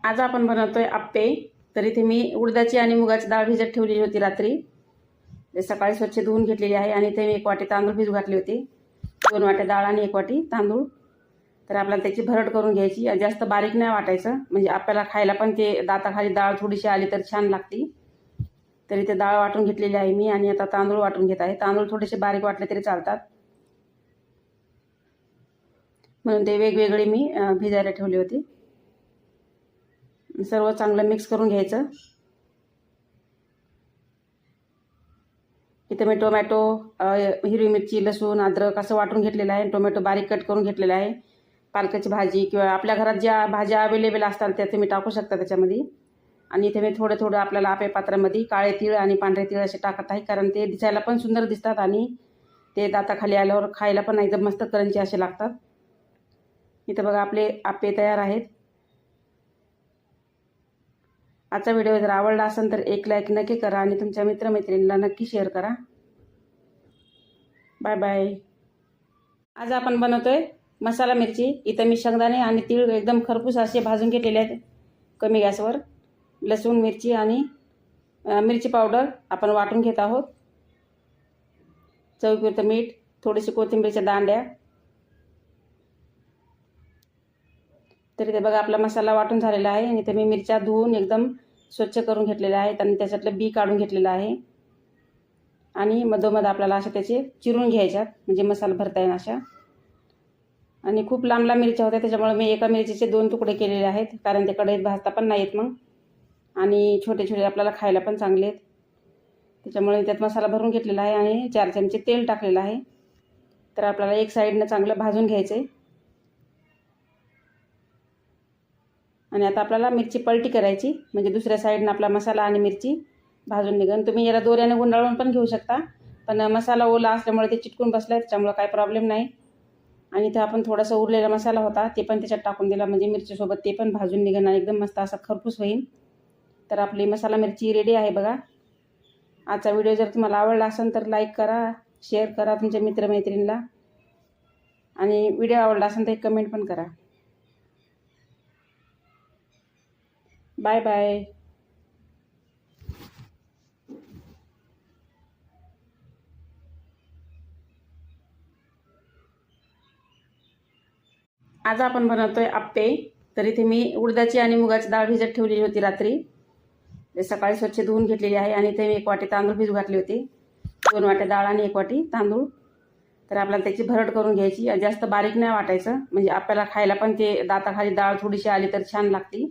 आज आपण बनवतोय आप्पे। तर इथे मी उडदाची आणि मुगाची डाळ भिजत ठेवलेली होती रात्री। ते सकाळी स्वच्छ धुवून घेतलेली आहे आणि इथे मी 1 वाटी तांदूळ भिजू घातले होते। 2 वाट्या डाळ आणि 1 वाटी तांदूळ। तर आपल्याला त्याची भरड करून घ्यायची। जास्त बारीक नाही वाटायचं, म्हणजे आपल्याला खायला पण ते दाताखाली डाळ थोडीशी आली तर छान लागते। तर इथे डाळ वाटून घेतलेली आहे मी आणि आता तांदूळ वाटून घेत आहे। तांदूळ थोडेसे बारीक वाटले तरी चालतात, म्हणून ते वेगवेगळे मी भिजायला ठेवले होते। सर्व चांगलं मिक्स करून घ्यायचं। इथे मी टोमॅटो, हिरवी मिरची, लसूण, अद्रक असं वाटून घेतलेलं आहे। टोमॅटो बारीक कट करून घेतलेला आहे। पालकाची भाजी किंवा आपल्या घरात ज्या भाज्या अवेलेबल असतात त्या तुम्ही टाकू शकता त्याच्यामध्ये। आणि इथे मी थोडं थोडं आपल्याला आप्पे पात्रामध्ये काळे तीळ आणि पांढरे तीळ असे टाकत आहे, कारण ते दिसायला पण सुंदर दिसतात आणि ते दाताखाली आल्यावर खायला पण एकदम मस्त क्रंची असे लागतात। इथे बघा आपले आप्पे तयार आहेत। आजचा व्हिडिओ जर आवडला असेल तर एक लाईक नक्की करा आणि तुमच्या मित्रमैत्रिणींना नक्की शेअर करा। Bye bye. आज आपण बनवतोय मसाला मिरची। इथे मी शेंगदाणे आणि तीळ एकदम खरपूस असे भाजून घेतलेले आहेत कमी गॅसवर। लसूण, मिरची आणि मिरची पावडर आपण वाटून घेत आहोत। चवीपुरतं मीठ, थोडीशी कोथिंबीरच्या दांड्या। तर इथे बघा आपला मसाला वाटून झालेला आहे आणि इथे मी मिरच्या धुवून एकदम स्वच्छ करून घेतलेल्या आहेत आणि त्याच्यातलं बी काढून घेतलेलं आहे। आणि मधोमध आपल्याला असे त्याचे चिरून घ्यायच्यात, म्हणजे मसाला भरता येईल अशा। आणि खूप लांब लांब मिरच्या होत्या, त्याच्यामुळे मी एका मिरचीचे 2 तुकडे केलेले आहेत, कारण ते कढईत भाजता पण नाहीत मग, आणि छोटे छोटे आपल्याला खायला पण चांगले आहेत। त्याच्यामुळे त्यात मसाला भरून घेतलेला आहे आणि 4 चमचे तेल टाकलेलं आहे। तर आपल्याला एक साईडनं चांगलं भाजून घ्यायचं आहे। आणि आता आपल्याला मिरची पलटी करायची, म्हणजे दुसऱ्या साईडनं आपला मसाला आणि मिरची भाजून निघन। तुम्ही याला दोऱ्याने गुंडाळून पण घेऊ शकता, पण मसाला ओला असल्यामुळे ते चिटकून बसलाय, त्याच्यामुळे काही प्रॉब्लेम नाही। आणि इथे आपण थोडासा उरलेला मसाला होता ते पण त्याच्यात टाकून दिला, म्हणजे मिरचीसोबत ते पण भाजून निघन आणि एकदम मस्त असा खरपूस होईल। तर आपली मसाला मिरची रेडी आहे बघा। आजचा व्हिडिओ जर तुम्हाला आवडला असेल तर लाईक करा, शेअर करा तुमच्या मित्रमैत्रिणींना, आणि व्हिडिओ आवडला असेल तर एक कमेंट पण करा। Bye bye. आज आपण बनवतोय आप्पे। तर इथे मी उडदाची आणि मुगाची डाळ भिजत ठेवलेली होती रात्री। ते सकाळी स्वच्छ धुवून घेतलेली आहे आणि इथे मी 1 वाटी तांदूळ भिजू घातले होते। 2 वाट्या डाळ आणि 1 वाटी तांदूळ। तर आपल्याला त्याची भरड करून घ्यायची। जास्त बारीक नाही वाटायचं, म्हणजे आपल्याला खायला पण ते दाताखाली डाळ थोडीशी आली तर छान लागते।